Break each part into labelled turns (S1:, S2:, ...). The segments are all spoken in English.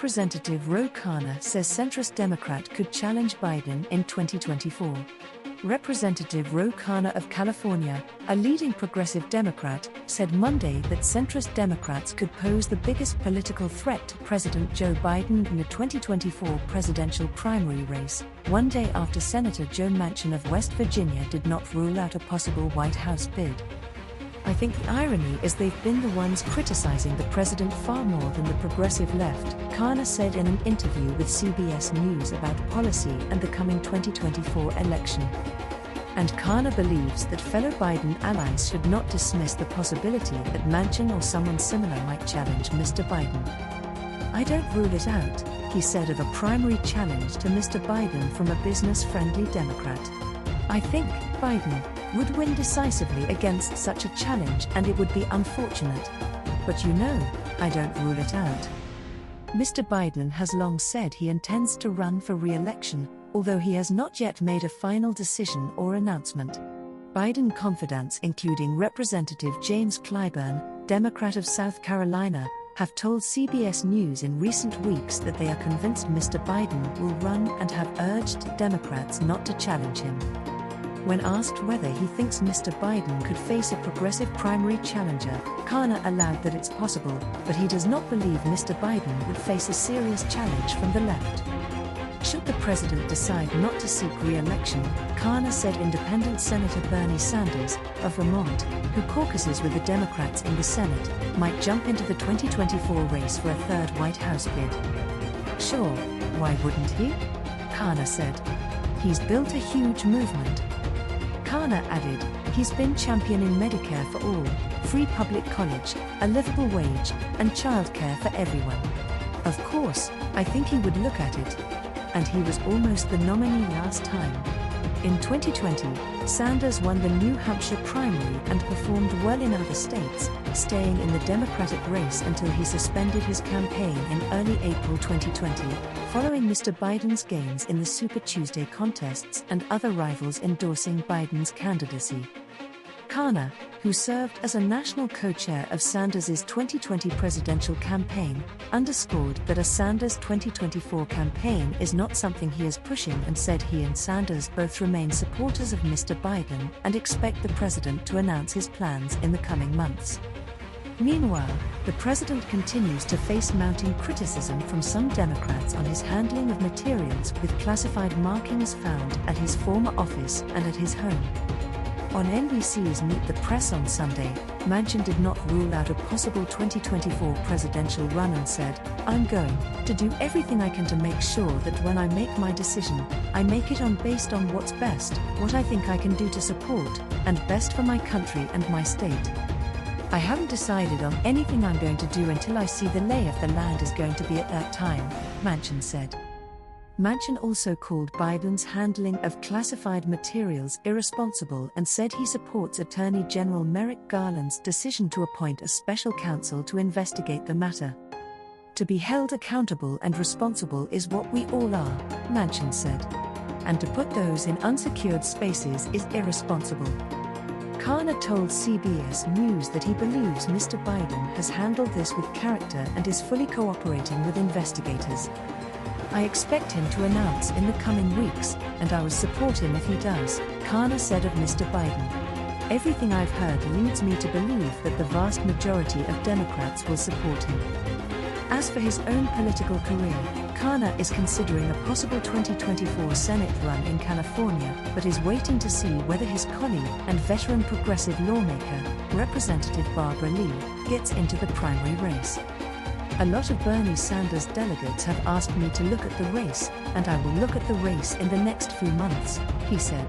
S1: Representative Khanna says centrist Democrat could challenge Biden in 2024. Representative Khanna of California, a leading progressive Democrat, said Monday that centrist Democrats could pose the biggest political threat to President Joe Biden in the 2024 presidential primary race, one day after Senator Joe Manchin of West Virginia did not rule out a possible White House bid. "I think the irony is they've been the ones criticizing the president far more than the progressive left," Khanna said in an interview with CBS News about policy and the coming 2024 election. And Khanna believes that fellow Biden allies should not dismiss the possibility that Manchin or someone similar might challenge Mr. Biden. "I don't rule it out," he said of a primary challenge to Mr. Biden from a business-friendly Democrat. "I think Biden would win decisively against such a challenge and it would be unfortunate. But I don't rule it out." Mr. Biden has long said he intends to run for re-election, although he has not yet made a final decision or announcement. Biden confidants, including Representative James Clyburn, Democrat of South Carolina, have told CBS News in recent weeks that they are convinced Mr. Biden will run and have urged Democrats not to challenge him. When asked whether he thinks Mr. Biden could face a progressive primary challenger, Khanna allowed that it's possible, but he does not believe Mr. Biden would face a serious challenge from the left. Should the president decide not to seek re-election, Khanna said independent Senator Bernie Sanders, of Vermont, who caucuses with the Democrats in the Senate, might jump into the 2024 race for a third White House bid. "Sure, why wouldn't he?" Khanna said. "He's built a huge movement." Khanna added, "He's been championing Medicare for all, free public college, a livable wage, and childcare for everyone. Of course, I think he would look at it. And he was almost the nominee last time." In 2020, Sanders won the New Hampshire primary and performed well in other states, staying in the Democratic race until he suspended his campaign in early April 2020, following Mr. Biden's gains in the Super Tuesday contests and other rivals endorsing Biden's candidacy. Khanna, who served as a national co-chair of Sanders's 2020 presidential campaign, underscored that a Sanders 2024 campaign is not something he is pushing and said he and Sanders both remain supporters of Mr. Biden and expect the president to announce his plans in the coming months. Meanwhile, the president continues to face mounting criticism from some Democrats on his handling of materials with classified markings found at his former office and at his home. On NBC's Meet the Press on Sunday, Manchin did not rule out a possible 2024 presidential run and said, "I'm going to do everything I can to make sure that when I make my decision, I make it based on what's best, what I think I can do to support, and best for my country and my state. I haven't decided on anything I'm going to do until I see the lay of the land is going to be at that time," Manchin said. Manchin also called Biden's handling of classified materials irresponsible and said he supports Attorney General Merrick Garland's decision to appoint a special counsel to investigate the matter. "To be held accountable and responsible is what we all are," Manchin said. "And to put those in unsecured spaces is irresponsible." Khanna told CBS News that he believes Mr. Biden has handled this with character and is fully cooperating with investigators. "I expect him to announce in the coming weeks, and I will support him if he does," Khanna said of Mr. Biden. "Everything I've heard leads me to believe that the vast majority of Democrats will support him." As for his own political career, Khanna is considering a possible 2024 Senate run in California, but is waiting to see whether his colleague and veteran progressive lawmaker, Representative Barbara Lee, gets into the primary race. "A lot of Bernie Sanders delegates have asked me to look at the race, and I will look at the race in the next few months," he said.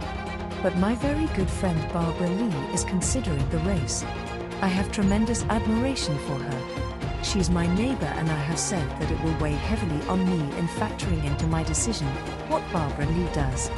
S1: "But my very good friend Barbara Lee is considering the race. I have tremendous admiration for her. She's my neighbor and I have said that it will weigh heavily on me in factoring into my decision what Barbara Lee does."